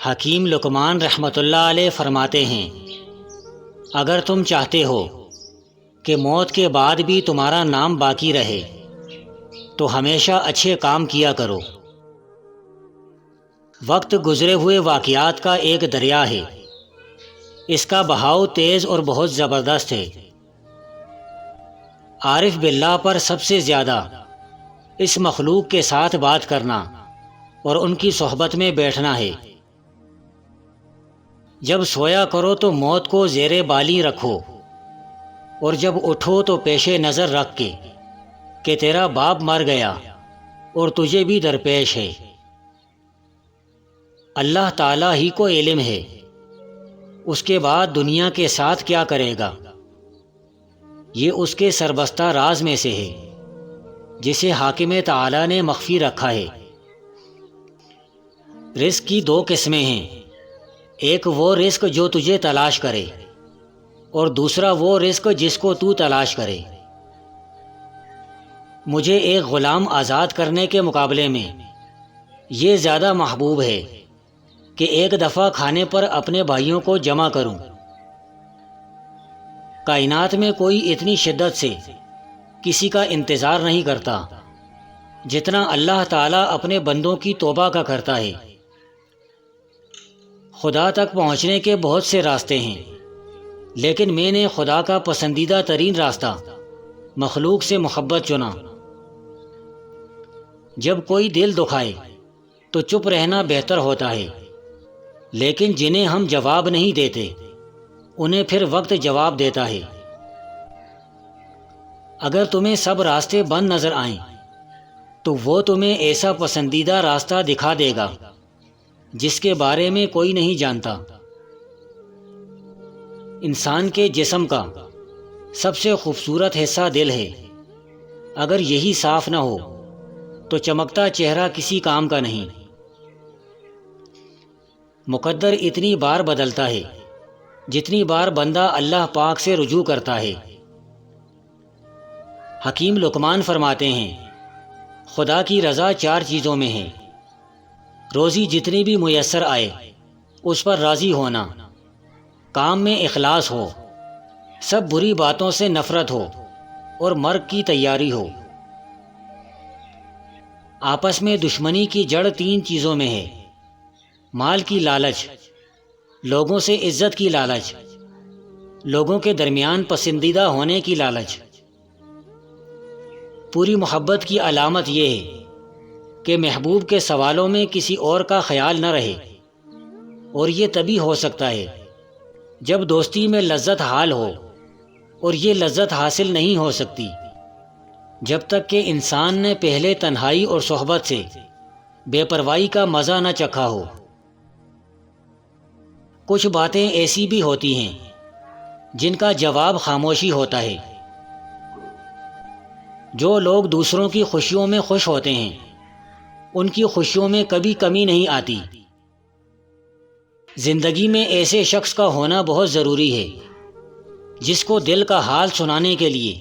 حکیم لقمان رحمۃ اللہ علیہ فرماتے ہیں، اگر تم چاہتے ہو کہ موت کے بعد بھی تمہارا نام باقی رہے تو ہمیشہ اچھے کام کیا کرو۔ وقت گزرے ہوئے واقعات کا ایک دریا ہے، اس کا بہاؤ تیز اور بہت زبردست ہے۔ عارف باللہ پر سب سے زیادہ اس مخلوق کے ساتھ بات کرنا اور ان کی صحبت میں بیٹھنا ہے۔ جب سویا کرو تو موت کو زیر بالی رکھو، اور جب اٹھو تو پیش نظر رکھ کے کہ تیرا باپ مر گیا اور تجھے بھی درپیش ہے۔ اللہ تعالیٰ ہی کو علم ہے اس کے بعد دنیا کے ساتھ کیا کرے گا، یہ اس کے سربستہ راز میں سے ہے جسے حاکم تعالیٰ نے مخفی رکھا ہے۔ رزق کی دو قسمیں ہیں، ایک وہ رزق جو تجھے تلاش کرے اور دوسرا وہ رزق جس کو تو تلاش کرے۔ مجھے ایک غلام آزاد کرنے کے مقابلے میں یہ زیادہ محبوب ہے کہ ایک دفعہ کھانے پر اپنے بھائیوں کو جمع کروں۔ کائنات میں کوئی اتنی شدت سے کسی کا انتظار نہیں کرتا جتنا اللہ تعالیٰ اپنے بندوں کی توبہ کا کرتا ہے۔ خدا تک پہنچنے کے بہت سے راستے ہیں، لیکن میں نے خدا کا پسندیدہ ترین راستہ مخلوق سے محبت چنا۔ جب کوئی دل دکھائے تو چپ رہنا بہتر ہوتا ہے، لیکن جنہیں ہم جواب نہیں دیتے انہیں پھر وقت جواب دیتا ہے۔ اگر تمہیں سب راستے بند نظر آئیں تو وہ تمہیں ایسا پسندیدہ راستہ دکھا دے گا جس کے بارے میں کوئی نہیں جانتا۔ انسان کے جسم کا سب سے خوبصورت حصہ دل ہے، اگر یہی صاف نہ ہو تو چمکتا چہرہ کسی کام کا نہیں۔ مقدر اتنی بار بدلتا ہے جتنی بار بندہ اللہ پاک سے رجوع کرتا ہے۔ حکیم لقمان فرماتے ہیں، خدا کی رضا چار چیزوں میں ہے، روزی جتنی بھی میسر آئے اس پر راضی ہونا، کام میں اخلاص ہو، سب بری باتوں سے نفرت ہو اور مرگ کی تیاری ہو۔ آپس میں دشمنی کی جڑ تین چیزوں میں ہے، مال کی لالچ، لوگوں سے عزت کی لالچ، لوگوں کے درمیان پسندیدہ ہونے کی لالچ۔ پوری محبت کی علامت یہ ہے کہ محبوب کے سوالوں میں کسی اور کا خیال نہ رہے، اور یہ تبھی ہو سکتا ہے جب دوستی میں لذت حال ہو، اور یہ لذت حاصل نہیں ہو سکتی جب تک کہ انسان نے پہلے تنہائی اور صحبت سے بے پرواہی کا مزہ نہ چکھا ہو۔ کچھ باتیں ایسی بھی ہوتی ہیں جن کا جواب خاموشی ہوتا ہے۔ جو لوگ دوسروں کی خوشیوں میں خوش ہوتے ہیں ان کی خوشیوں میں کبھی کمی نہیں آتی۔ زندگی میں ایسے شخص کا ہونا بہت ضروری ہے جس کو دل کا حال سنانے کے لیے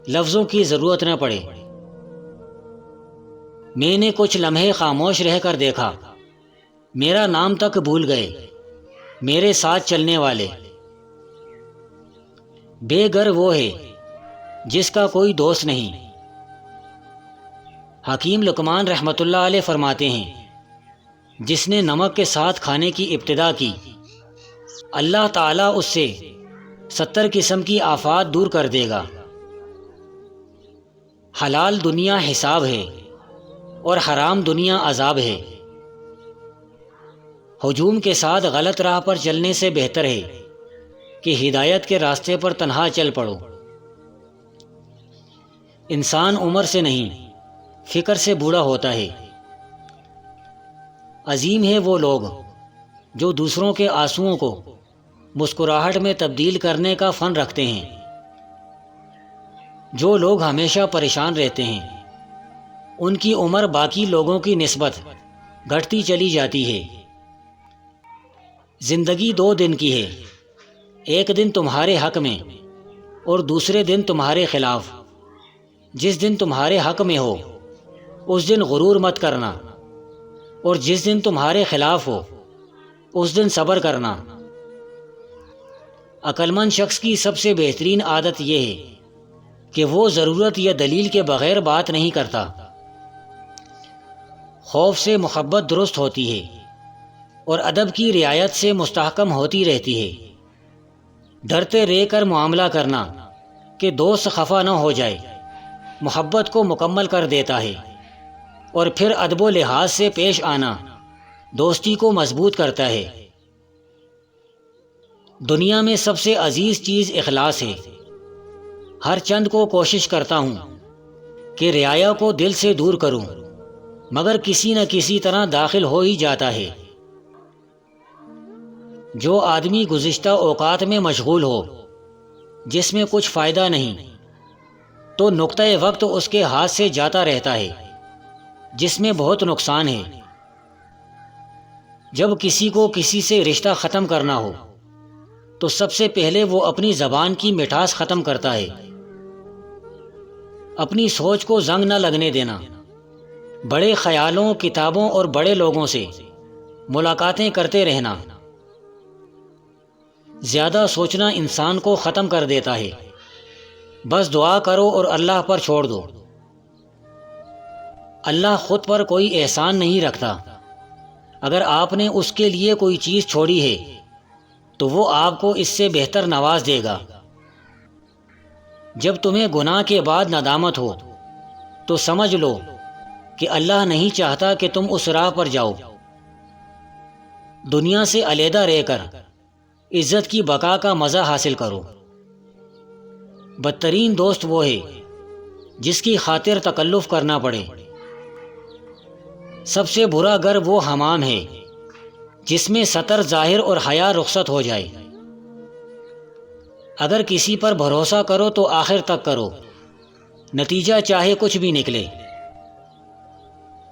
لفظوں کی ضرورت نہ پڑے۔ میں نے کچھ لمحے خاموش رہ کر دیکھا، میرا نام تک بھول گئے میرے ساتھ چلنے والے۔ بے گھر وہ ہے جس کا کوئی دوست نہیں۔ حکیم لقمان رحمۃ اللہ علیہ فرماتے ہیں، جس نے نمک کے ساتھ کھانے کی ابتدا کی اللہ تعالیٰ اس سے 70 قسم کی آفات دور کر دے گا۔ حلال دنیا حساب ہے اور حرام دنیا عذاب ہے۔ ہجوم کے ساتھ غلط راہ پر چلنے سے بہتر ہے کہ ہدایت کے راستے پر تنہا چل پڑو۔ انسان عمر سے نہیں فکر سے بوڑھا ہوتا ہے۔ عظیم ہے وہ لوگ جو دوسروں کے آنسوؤں کو مسکراہٹ میں تبدیل کرنے کا فن رکھتے ہیں۔ جو لوگ ہمیشہ پریشان رہتے ہیں ان کی عمر باقی لوگوں کی نسبت گھٹتی چلی جاتی ہے۔ زندگی 2 دن کی ہے، ایک دن تمہارے حق میں اور دوسرے دن تمہارے خلاف۔ جس دن تمہارے حق میں ہو اس دن غرور مت کرنا، اور جس دن تمہارے خلاف ہو اس دن صبر کرنا۔ عقلمند شخص کی سب سے بہترین عادت یہ ہے کہ وہ ضرورت یا دلیل کے بغیر بات نہیں کرتا۔ خوف سے محبت درست ہوتی ہے اور ادب کی رعایت سے مستحکم ہوتی رہتی ہے۔ ڈرتے رہ کر معاملہ کرنا کہ دوست خفا نہ ہو جائے محبت کو مکمل کر دیتا ہے، اور پھر ادب و لحاظ سے پیش آنا دوستی کو مضبوط کرتا ہے۔ دنیا میں سب سے عزیز چیز اخلاص ہے۔ ہر چند کو کوشش کرتا ہوں کہ رعایا کو دل سے دور کروں، مگر کسی نہ کسی طرح داخل ہو ہی جاتا ہے۔ جو آدمی گزشتہ اوقات میں مشغول ہو جس میں کچھ فائدہ نہیں، تو نقطۂ وقت اس کے ہاتھ سے جاتا رہتا ہے جس میں بہت نقصان ہے۔ جب کسی کو کسی سے رشتہ ختم کرنا ہو تو سب سے پہلے وہ اپنی زبان کی مٹھاس ختم کرتا ہے۔ اپنی سوچ کو زنگ نہ لگنے دینا۔ بڑے خیالوں، کتابوں اور بڑے لوگوں سے ملاقاتیں کرتے رہنا۔ زیادہ سوچنا انسان کو ختم کر دیتا ہے۔ بس دعا کرو اور اللہ پر چھوڑ دو۔ اللہ خود پر کوئی احسان نہیں رکھتا۔ اگر آپ نے اس کے لیے کوئی چیز چھوڑی ہے تو وہ آپ کو اس سے بہتر نواز دے گا۔ جب تمہیں گناہ کے بعد ندامت ہو تو سمجھ لو کہ اللہ نہیں چاہتا کہ تم اس راہ پر جاؤ۔ دنیا سے علیحدہ رہ کر عزت کی بقا کا مزہ حاصل کرو۔ بدترین دوست وہ ہے جس کی خاطر تکلف کرنا پڑے۔ سب سے برا گھر وہ حمام ہے جس میں ستر ظاہر اور حیا رخصت ہو جائے۔ اگر کسی پر بھروسہ کرو تو آخر تک کرو، نتیجہ چاہے کچھ بھی نکلے۔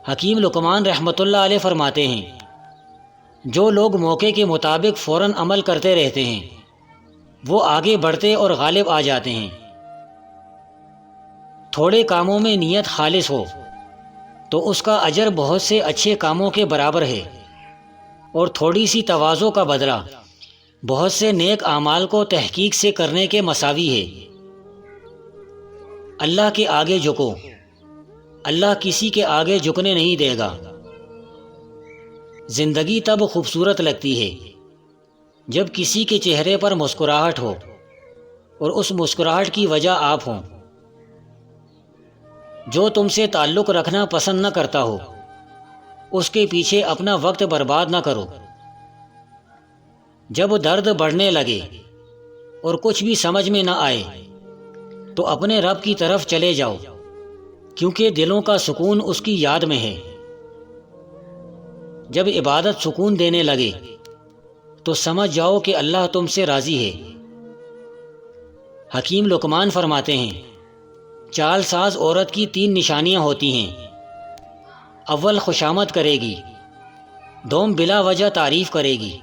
حکیم لقمان رحمۃ اللہ علیہ فرماتے ہیں، جو لوگ موقع کے مطابق فوراً عمل کرتے رہتے ہیں وہ آگے بڑھتے اور غالب آ جاتے ہیں۔ تھوڑے کاموں میں نیت خالص ہو تو اس کا اجر بہت سے اچھے کاموں کے برابر ہے، اور تھوڑی سی تواضع کا بدلہ بہت سے نیک اعمال کو تحقیق سے کرنے کے مساوی ہے۔ اللہ کے آگے جھکو، اللہ کسی کے آگے جھکنے نہیں دے گا۔ زندگی تب خوبصورت لگتی ہے جب کسی کے چہرے پر مسکراہٹ ہو اور اس مسکراہٹ کی وجہ آپ ہوں۔ جو تم سے تعلق رکھنا پسند نہ کرتا ہو اس کے پیچھے اپنا وقت برباد نہ کرو۔ جب درد بڑھنے لگے اور کچھ بھی سمجھ میں نہ آئے تو اپنے رب کی طرف چلے جاؤ، کیونکہ دلوں کا سکون اس کی یاد میں ہے۔ جب عبادت سکون دینے لگے تو سمجھ جاؤ کہ اللہ تم سے راضی ہے۔ حکیم لقمان فرماتے ہیں، چال ساز عورت کی 3 نشانیاں ہوتی ہیں۔ اول خوشامد کرے گی، دوم بلا وجہ تعریف کرے گی،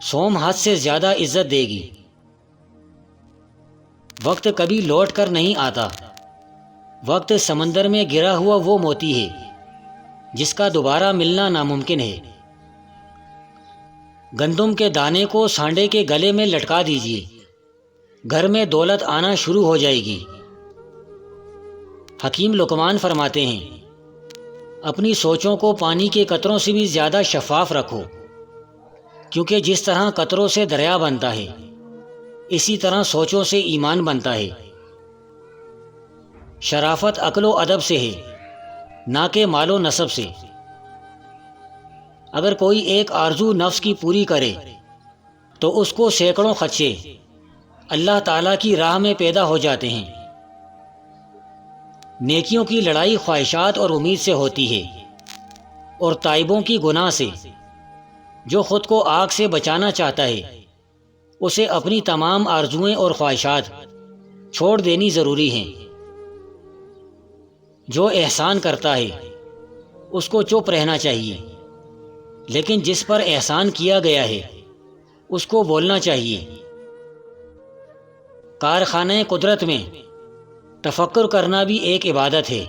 سوم حد سے زیادہ عزت دے گی۔ وقت کبھی لوٹ کر نہیں آتا۔ وقت سمندر میں گرا ہوا وہ موتی ہے جس کا دوبارہ ملنا ناممکن ہے۔ گندم کے دانے کو سانڈے کے گلے میں لٹکا دیجیے، گھر میں دولت آنا شروع ہو جائے گی۔ حکیم لقمان فرماتے ہیں، اپنی سوچوں کو پانی کے قطروں سے بھی زیادہ شفاف رکھو، کیونکہ جس طرح قطروں سے دریا بنتا ہے اسی طرح سوچوں سے ایمان بنتا ہے۔ شرافت عقل و ادب سے ہے، نہ کہ مال و نسب سے۔ اگر کوئی ایک آرزو نفس کی پوری کرے تو اس کو سینکڑوں خدشے اللہ تعالیٰ کی راہ میں پیدا ہو جاتے ہیں۔ نیکیوں کی لڑائی خواہشات اور امید سے ہوتی ہے، اور تائبوں کی گناہ سے۔ جو خود کو آگ سے بچانا چاہتا ہے اسے اپنی تمام آرزوئیں اور خواہشات چھوڑ دینی ضروری ہیں۔ جو احسان کرتا ہے اس کو چپ رہنا چاہیے، لیکن جس پر احسان کیا گیا ہے اس کو بولنا چاہیے۔ کارخانہ قدرت میں تفکر کرنا بھی ایک عبادت ہے۔